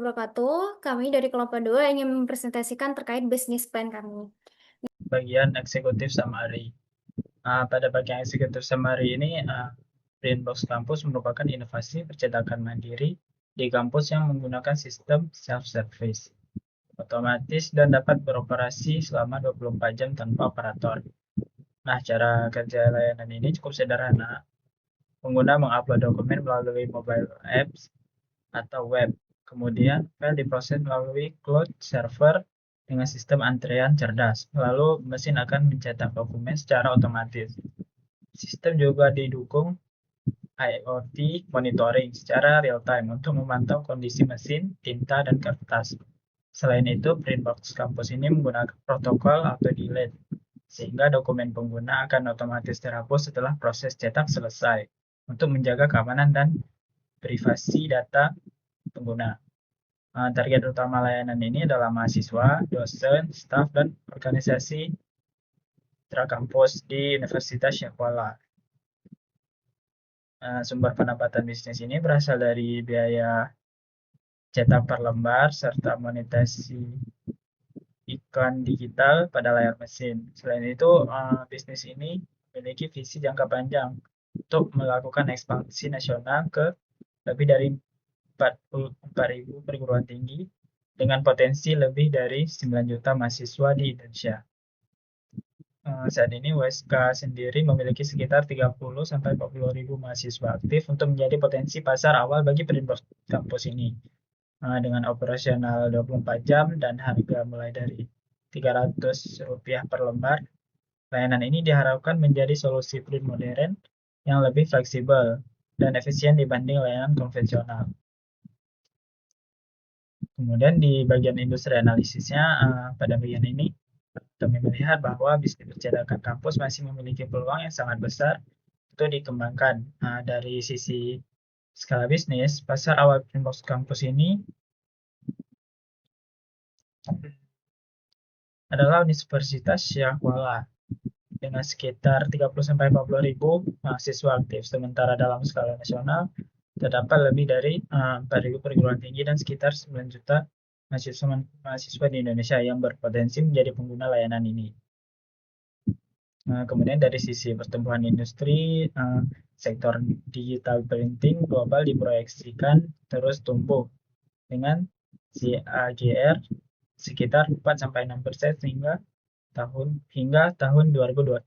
Wabarakatuh. Kami dari kelompok 2 ingin mempresentasikan terkait bisnis plan kami. Bagian eksekutif summary. Pada bagian eksekutif summary ini, Brainbox Campus merupakan inovasi percetakan mandiri di kampus yang menggunakan sistem self-service, otomatis dan dapat beroperasi selama 24 jam tanpa operator. Nah, cara kerja layanan ini cukup sederhana. Pengguna mengupload dokumen melalui mobile apps atau web. Kemudian, file diproses melalui cloud server dengan sistem antrean cerdas. Lalu, mesin akan mencetak dokumen secara otomatis. Sistem juga didukung IoT monitoring secara real-time untuk memantau kondisi mesin, tinta, dan kertas. Selain itu, Printbox Campus ini menggunakan protokol auto-delete, sehingga dokumen pengguna akan otomatis terhapus setelah proses cetak selesai, untuk menjaga keamanan dan privasi data pengguna. Target utama layanan ini adalah mahasiswa, dosen, staf, dan organisasi intrakampus di Universitas Syakwala. Sumber pendapatan bisnis ini berasal dari biaya cetak per lembar serta monetasi iklan digital pada layar mesin. Selain itu, bisnis ini memiliki visi jangka panjang untuk melakukan ekspansi nasional ke lebih dari 44.000 perguruan tinggi dengan potensi lebih dari 9 juta mahasiswa di Indonesia. Saat ini USK sendiri memiliki sekitar 30-40 ribu mahasiswa aktif untuk menjadi potensi pasar awal bagi Brainbox Campus ini. Dengan operasional 24 jam dan harga mulai dari Rp300 per lembar, layanan ini diharapkan menjadi solusi print modern yang lebih fleksibel dan efisien dibanding layanan konvensional. Kemudian di bagian industri analisisnya, pada bagian ini kami melihat bahwa bisnis percetakan kampus masih memiliki peluang yang sangat besar untuk dikembangkan. Dari sisi skala bisnis, pasar awal Printbox Campus ini adalah Universitas Syakwala dengan sekitar 30-40 ribu mahasiswa aktif. Sementara dalam skala nasional terdapat lebih dari 4.000 perguruan tinggi dan sekitar 9 juta mahasiswa di Indonesia yang berpotensi menjadi pengguna layanan ini. Kemudian dari sisi pertumbuhan industri, sektor digital printing global diproyeksikan terus tumbuh dengan CAGR sekitar 4-6% hingga tahun 2030.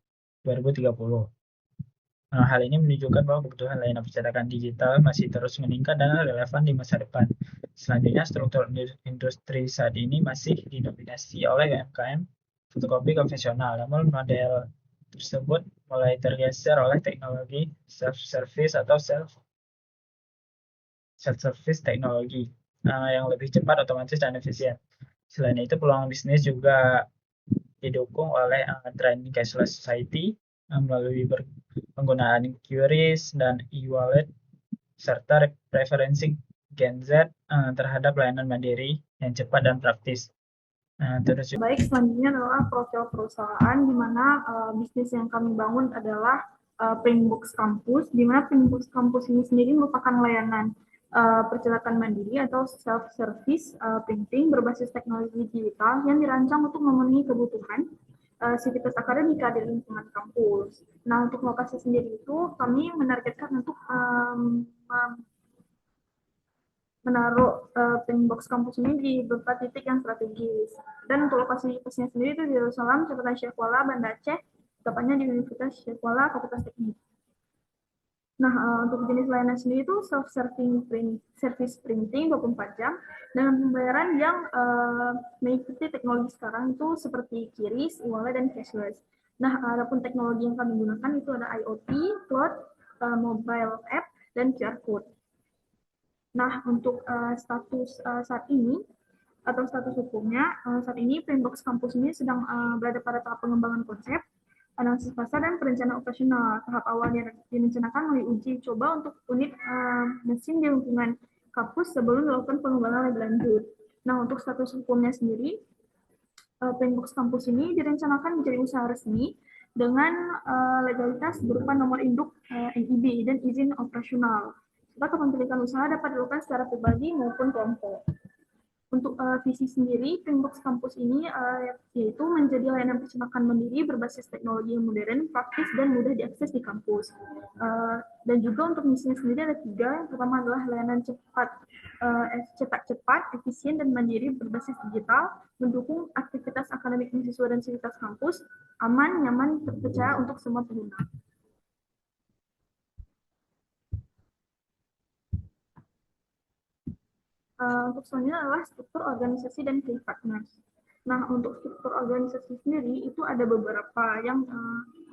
Hal ini menunjukkan bahwa kebutuhan layanan percetakan digital masih terus meningkat dan relevan di masa depan. Selanjutnya, struktur industri saat ini masih didominasi oleh UMKM fotokopi konvensional, namun model tersebut mulai tergeser oleh teknologi self-service atau self-service teknologi yang lebih cepat, otomatis, dan efisien. Selain itu, peluang bisnis juga didukung oleh tren cashless society melalui penggunaan QRIS dan e-wallet serta preferensi Gen Z terhadap layanan mandiri yang cepat dan praktis. Terus baik, selanjutnya adalah profil perusahaan, di mana bisnis yang kami bangun adalah Printbox Campus, di mana Printbox Campus ini sendiri merupakan layanan percetakan mandiri atau self-service printing berbasis teknologi digital yang dirancang untuk memenuhi kebutuhan sivitas akademika di lingkungan kampus. Nah, untuk lokasi sendiri itu kami menargetkan untuk menaruh Printbox kampus ini di beberapa titik yang strategis. Dan untuk lokasinya sendiri itu di Darussalam, Catatan Syakwala, Banda Aceh, tepatnya di Universitas Syakwala, Fakultas Teknik. Nah, untuk jenis layanan sendiri itu self-serving service printing 24 jam dengan pembayaran yang mengikuti teknologi sekarang itu seperti QRIS, e-wallet, dan cashless. Nah, adapun teknologi yang kami gunakan itu ada IoT, cloud, mobile app, dan QR code. Nah, untuk status saat ini atau status hukumnya, saat ini Printbox Campus ini sedang berada pada tahap pengembangan konsep, analisis pasar, dan perencanaan operasional. Tahap awal direncanakan melalui uji coba untuk unit mesin di lingkungan kampus sebelum dilakukan pengembangan lebih lanjut. Nah, untuk status hukumnya sendiri, Printbox Campus ini direncanakan menjadi usaha resmi dengan legalitas berupa nomor induk NIB dan izin operasional. Serta kepemilikan usaha dapat dilakukan secara pribadi maupun kelompok. visi sendiri, Pinkbox Kampus ini yaitu menjadi layanan percetakan mandiri berbasis teknologi yang modern, praktis, dan mudah diakses di kampus. Dan juga untuk misinya sendiri ada 3. Yang pertama adalah layanan cetak cepat, efisien, dan mandiri berbasis digital, mendukung aktivitas akademik mahasiswa dan sivitas kampus, aman, nyaman, terpercaya untuk semua pengguna. Untuk selanjutnya adalah struktur organisasi dan key partners. Nah, untuk struktur organisasi sendiri itu ada beberapa. Yang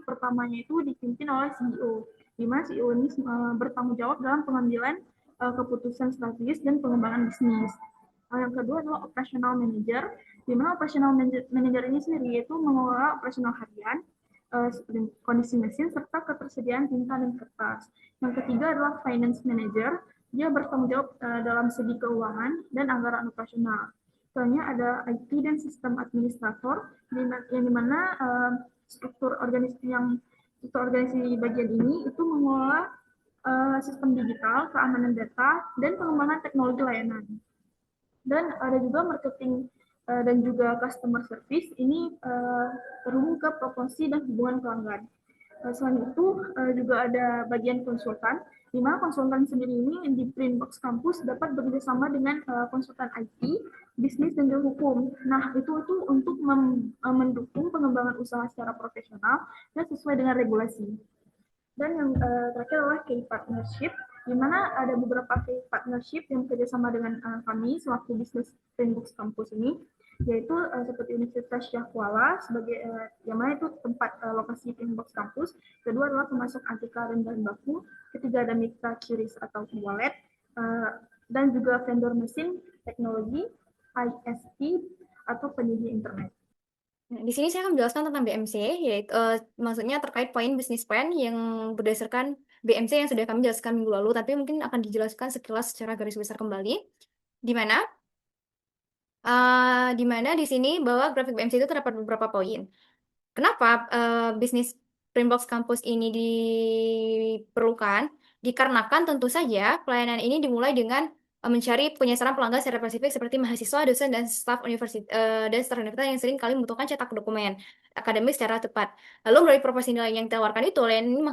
pertamanya itu dipimpin oleh CEO, di mana CEO ini bertanggung jawab dalam pengambilan keputusan strategis dan pengembangan bisnis. Yang kedua adalah operational manager, di mana operational manager ini sendiri yaitu mengelola operasional harian, kondisi mesin, serta ketersediaan tinta dan kertas. Yang ketiga adalah finance manager, dia bertanggung jawab dalam segi keuangan dan anggaran operasional. Soalnya ada IT dan sistem administrator, yang dimana struktur organisasi bagian ini itu mengelola sistem digital, keamanan data, dan pengembangan teknologi layanan. Dan ada juga marketing dan juga customer service, ini terhubung ke promosi dan hubungan pelanggan. Selain itu juga ada bagian konsultan, di mana konsultan sendiri ini di Printbox Kampus dapat bekerjasama dengan konsultan IT, bisnis, dan juga hukum. Nah, itu untuk mendukung pengembangan usaha secara profesional dan sesuai dengan regulasi. Dan yang terakhir adalah key partnership, di mana ada beberapa key partnership yang bekerjasama dengan kami selaku bisnis Printbox Kampus ini, yaitu seperti Universitas Syah Kuala sebagai yang mana itu tempat lokasi Printbox Kampus. Kedua adalah pemasok antika dan bahan baku. Ketiga ada mitra QRIS atau wallet, dan juga vendor mesin teknologi, ISP atau penyedia internet. Nah, di sini saya akan menjelaskan tentang BMC, yaitu maksudnya terkait poin bisnis plan yang berdasarkan BMC yang sudah kami jelaskan minggu lalu, tapi mungkin akan dijelaskan sekilas secara garis besar kembali, di mana di sini bahwa grafik BMC itu terdapat beberapa poin. Kenapa bisnis Printbox Campus ini diperlukan? Dikarenakan tentu saja pelayanan ini dimulai dengan mencari penyasaran pelanggan secara spesifik seperti mahasiswa, dosen, dan staf universitas yang sering kali membutuhkan cetak dokumen akademik secara tepat. Lalu melalui proporsi nilai yang ditawarkan itu, layanan ini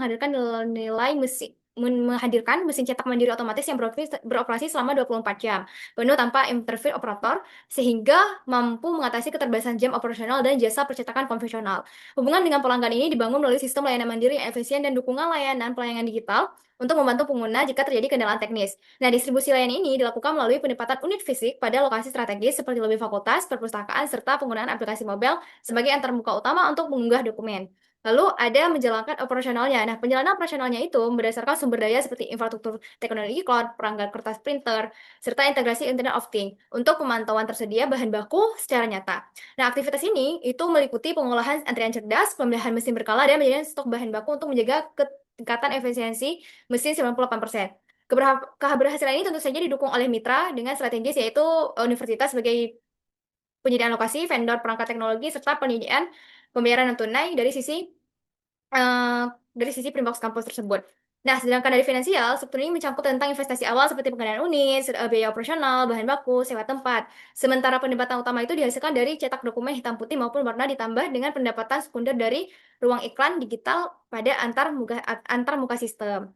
menghadirkan mesin cetak mandiri otomatis yang beroperasi selama 24 jam, penuh tanpa intervensi operator, sehingga mampu mengatasi keterbatasan jam operasional dan jasa percetakan konvensional. Hubungan dengan pelanggan ini dibangun melalui sistem layanan mandiri yang efisien dan dukungan layanan pelayanan digital untuk membantu pengguna jika terjadi kendala teknis. Nah, distribusi layanan ini dilakukan melalui penempatan unit fisik pada lokasi strategis seperti lobi fakultas, perpustakaan, serta penggunaan aplikasi mobile sebagai antarmuka utama untuk mengunggah dokumen. Lalu ada menjalankan operasionalnya. Nah, penjalanan operasionalnya itu berdasarkan sumber daya seperti infrastruktur teknologi cloud, perangkat kertas printer, serta integrasi Internet of Things untuk pemantauan tersedia bahan baku secara nyata. Nah, aktivitas ini itu meliputi pengolahan antrian cerdas, pemilihan mesin berkala, dan menjadikan stok bahan baku untuk menjaga tingkatan efisiensi mesin 98%. Keberhasilan ini tentu saja didukung oleh mitra dengan strategis yaitu universitas sebagai penyediaan lokasi, vendor perangkat teknologi, serta penyediaan pembayaran non tunai dari sisi Printbox Campus tersebut. Nah, sedangkan dari finansial, struktur ini mencakup tentang investasi awal seperti pengadaan unit, biaya operasional, bahan baku, sewa tempat. Sementara pendapatan utama itu dihasilkan dari cetak dokumen hitam putih maupun warna ditambah dengan pendapatan sekunder dari ruang iklan digital pada antar muka sistem.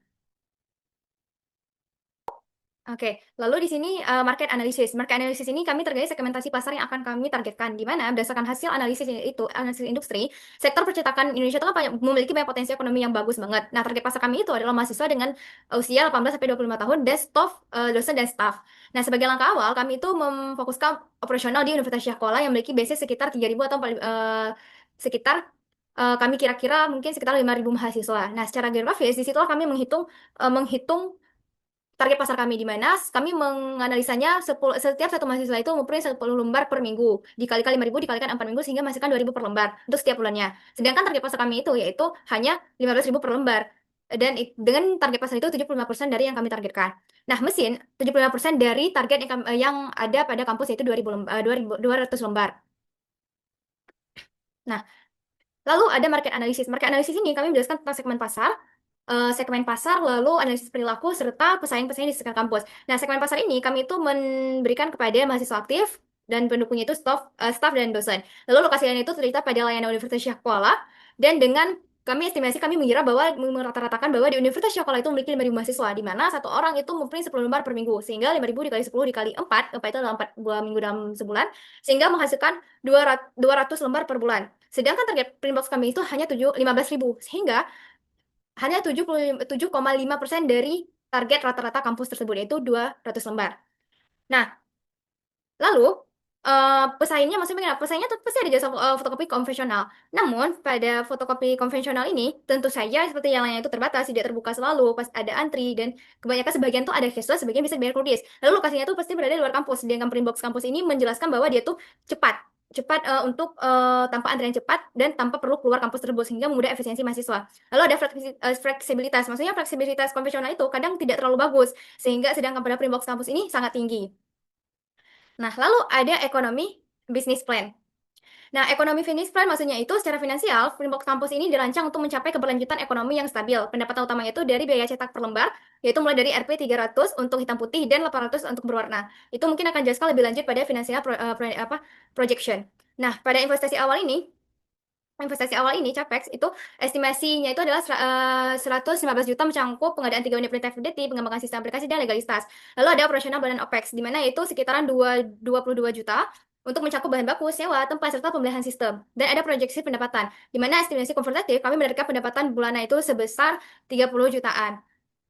Oke, lalu di sini market analysis. Market analysis ini kami terkait segmentasi pasar yang akan kami targetkan, di mana berdasarkan hasil analisis itu, analisis industri, sektor percetakan Indonesia itu kan memiliki banyak potensi ekonomi yang bagus banget. Nah, target pasar kami itu adalah mahasiswa dengan usia 18-25 tahun, dosen dan staff. Nah, sebagai langkah awal, kami itu memfokuskan operasional di Universitas Syah Kuala yang memiliki basis sekitar 3.000 atau sekitar kami kira-kira mungkin sekitar 5.000 mahasiswa. Nah, secara geografis, di situlah kami menghitung target pasar kami, di mana kami menganalisanya setiap satu mahasiswa itu mempunyai 10 lembar per minggu, dikalikan 5.000 dikalikan 4 minggu sehingga menghasilkan 2.000 per lembar untuk setiap bulannya. Sedangkan target pasar kami itu yaitu hanya 15.000 per lembar. Dan dengan target pasar itu 75% dari yang kami targetkan. Nah, mesin 75% dari target yang ada pada kampus yaitu 200 lembar. Nah, lalu ada market analysis. Market analysis ini kami menjelaskan tentang segmen pasar, lalu analisis perilaku, serta pesaing-pesaing di sekitar kampus. Nah, segmen pasar ini kami itu memberikan kepada mahasiswa aktif, dan pendukungnya itu staff dan dosen. Lalu lokasi lain itu terletak pada layanan Universitas Syah Kuala, dan dengan kami mengira bahwa merata-ratakan bahwa di Universitas Syah Kuala itu memiliki 5.000 mahasiswa, di mana satu orang itu mempunyai 10 lembar per minggu, sehingga 5.000 dikali 10 dikali 4 itu adalah 2 minggu dalam sebulan, sehingga menghasilkan 200 lembar per bulan. Sedangkan target printbox kami itu hanya 15.000, sehingga hanya 77,5% dari target rata-rata kampus tersebut, yaitu 200 lembar. Nah, lalu pesaingnya maksudnya pesaingnya tuh pasti ada jasa fotokopi konvensional. Namun pada fotokopi konvensional ini tentu saja seperti yang lainnya itu terbatas, tidak terbuka selalu, pas ada antri, dan kebanyakan sebagian tuh ada cashless, sebagian bisa dibayar kredit. Lalu lokasinya tuh pasti berada di luar kampus. Sedangkan Printbox kampus ini menjelaskan bahwa dia tuh cepat cepat untuk tanpa antrian cepat dan tanpa perlu keluar kampus tersebut, sehingga memudah efisiensi mahasiswa. Lalu ada fleksibilitas, maksudnya fleksibilitas konvensional itu kadang tidak terlalu bagus, sehingga sedangkan pada Printbox kampus ini sangat tinggi. Nah, lalu ada ekonomi bisnis plan. Nah, ekonomi bisnis plan maksudnya itu secara finansial, Printbox kampus ini dirancang untuk mencapai keberlanjutan ekonomi yang stabil. Pendapatan utamanya itu dari biaya cetak per lembar, yaitu mulai dari Rp 300 untuk hitam putih dan 800 untuk berwarna. Itu mungkin akan jelaskan lebih lanjut pada finansial projection. Nah, pada investasi awal ini Capex itu estimasinya itu adalah 115 juta mencakup pengadaan 3 unit printer FDT, pengembangan sistem aplikasi, dan legalitas. Lalu ada operasional dan OPEX, di mana itu sekitaran 22 juta untuk mencakup bahan baku, sewa, tempat, serta pembelian sistem. Dan ada proyeksi pendapatan, di mana estimasi konservatif kami menargetkan pendapatan bulanan itu sebesar 30 jutaan.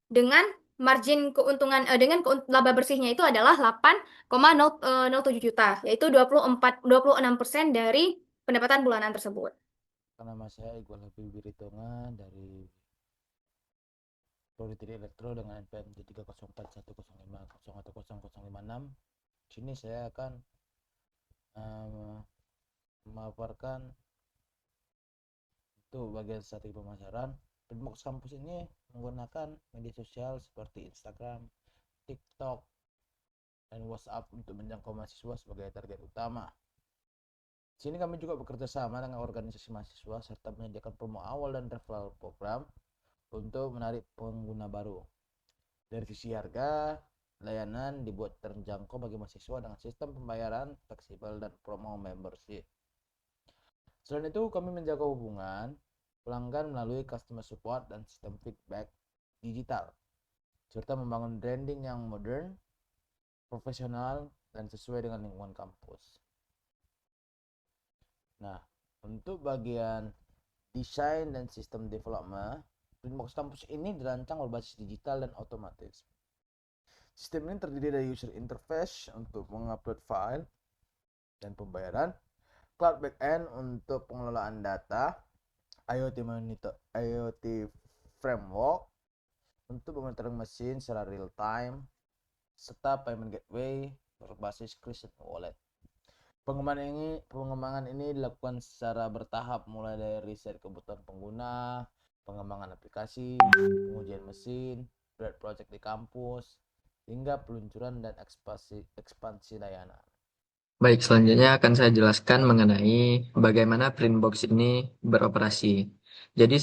Dengan margin keuntungan laba bersihnya itu adalah 8,07 juta, yaitu 26% dari pendapatan bulanan tersebut. Nama saya Iqbal Habib Wiritonga dari Prodi Elektro dengan NPM 30410501056. Sini saya akan memaparkan itu bagian strategi pemasaran. Printbox kampus ini menggunakan media sosial seperti Instagram, TikTok, dan WhatsApp untuk menjangkau mahasiswa sebagai target utama. Di sini kami juga bekerja sama dengan organisasi mahasiswa serta menyediakan promo awal dan referral program untuk menarik pengguna baru. Dari sisi harga, layanan dibuat terjangkau bagi mahasiswa dengan sistem pembayaran fleksibel dan promo membership. Selain itu, kami menjaga hubungan pelanggan melalui customer support dan sistem feedback digital, serta membangun branding yang modern, profesional, dan sesuai dengan lingkungan kampus. Nah, untuk bagian desain dan sistem development, Printbox kampus ini dirancang berbasis digital dan otomatis. Sistem ini terdiri dari user interface untuk mengupload file dan pembayaran, cloud backend untuk pengelolaan data, IoT framework untuk monitoring mesin secara real time, serta payment gateway berbasis Christian Wallet. Pengembangan ini dilakukan secara bertahap, mulai dari riset kebutuhan pengguna, pengembangan aplikasi, pengujian mesin, pilot project di kampus, hingga peluncuran dan ekspansi layanan. Baik, selanjutnya akan saya jelaskan mengenai bagaimana Printbox ini beroperasi. Jadi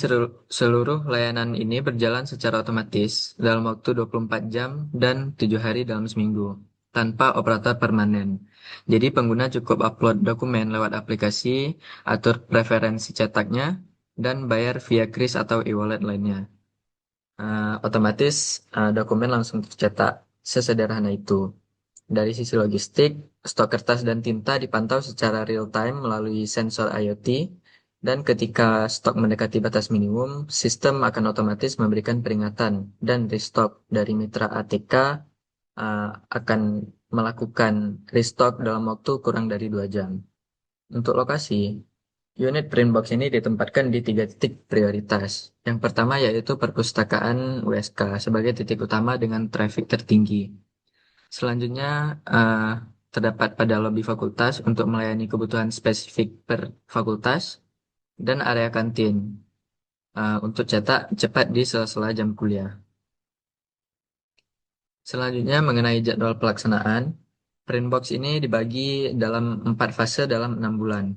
seluruh layanan ini berjalan secara otomatis dalam waktu 24 jam dan 7 hari dalam seminggu, tanpa operator permanen. Jadi pengguna cukup upload dokumen lewat aplikasi, atur preferensi cetaknya, dan bayar via kris atau e-wallet lainnya. Otomatis dokumen langsung tercetak, sesederhana itu. Dari sisi logistik, stok kertas dan tinta dipantau secara real time melalui sensor IoT, dan ketika stok mendekati batas minimum, sistem akan otomatis memberikan peringatan, dan restock dari mitra ATK akan melakukan restock dalam waktu kurang dari 2 jam. Untuk lokasi, unit Printbox ini ditempatkan di 3 titik prioritas. Yang pertama yaitu perpustakaan USK sebagai titik utama dengan traffic tertinggi. Selanjutnya terdapat pada lobi fakultas untuk melayani kebutuhan spesifik per fakultas, dan area kantin untuk cetak cepat di sela-sela jam kuliah. Selanjutnya mengenai jadwal pelaksanaan, Printbox ini dibagi dalam 4 fase dalam 6 bulan.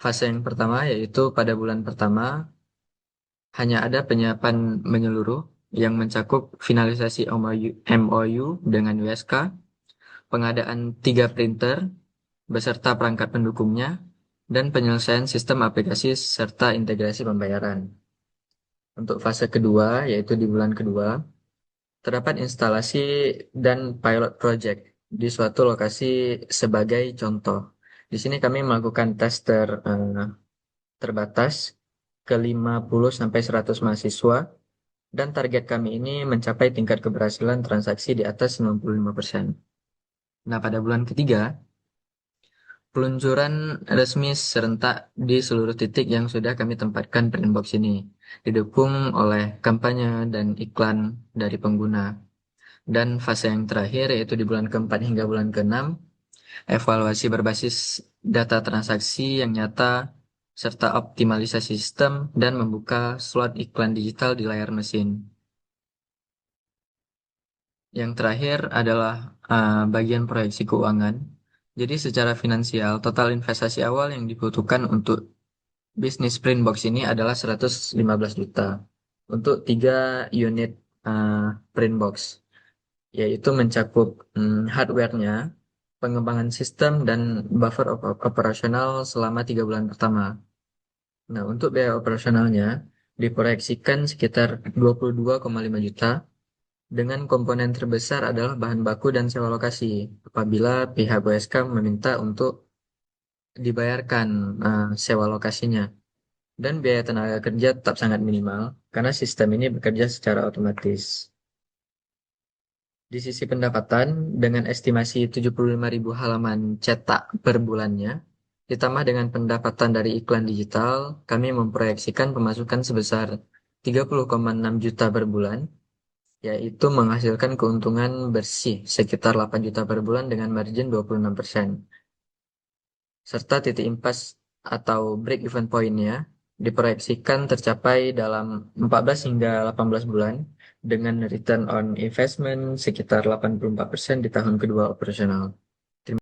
Fase yang pertama yaitu pada bulan pertama hanya ada penyiapan menyeluruh yang mencakup finalisasi MOU dengan USK, pengadaan 3 printer beserta perangkat pendukungnya, dan penyelesaian sistem aplikasi serta integrasi pembayaran. Untuk fase kedua, yaitu di bulan kedua, terdapat instalasi dan pilot project di suatu lokasi sebagai contoh. Di sini kami melakukan tes terbatas ke 50-100 mahasiswa, dan target kami ini mencapai tingkat keberhasilan transaksi di atas 95%. Nah, pada bulan ketiga, peluncuran resmi serentak di seluruh titik yang sudah kami tempatkan Printbox ini, didukung oleh kampanye dan iklan dari pengguna. Dan fase yang terakhir, yaitu di bulan keempat hingga bulan keenam, evaluasi berbasis data transaksi yang nyata, serta optimalisasi sistem dan membuka slot iklan digital di layar mesin. Yang terakhir adalah bagian proyeksi keuangan. Jadi secara finansial, total investasi awal yang dibutuhkan untuk bisnis Printbox ini adalah 115 juta untuk 3 unit Printbox, yaitu mencakup hardware-nya, pengembangan sistem, dan buffer operasional selama 3 bulan pertama. Nah, untuk biaya operasionalnya diproyeksikan sekitar 22,5 juta, dengan komponen terbesar adalah bahan baku dan sewa lokasi, apabila pihak WSK meminta untuk dibayarkan sewa lokasinya. Dan biaya tenaga kerja tetap sangat minimal, karena sistem ini bekerja secara otomatis. Di sisi pendapatan, dengan estimasi 75.000 halaman cetak per bulannya, ditambah dengan pendapatan dari iklan digital, kami memproyeksikan pemasukan sebesar 30,6 juta per bulan, yaitu menghasilkan keuntungan bersih sekitar 8 juta per bulan dengan margin 26%. Serta titik impas atau break-even point-nya diproyeksikan tercapai dalam 14 hingga 18 bulan dengan return on investment sekitar 84% di tahun kedua operasional.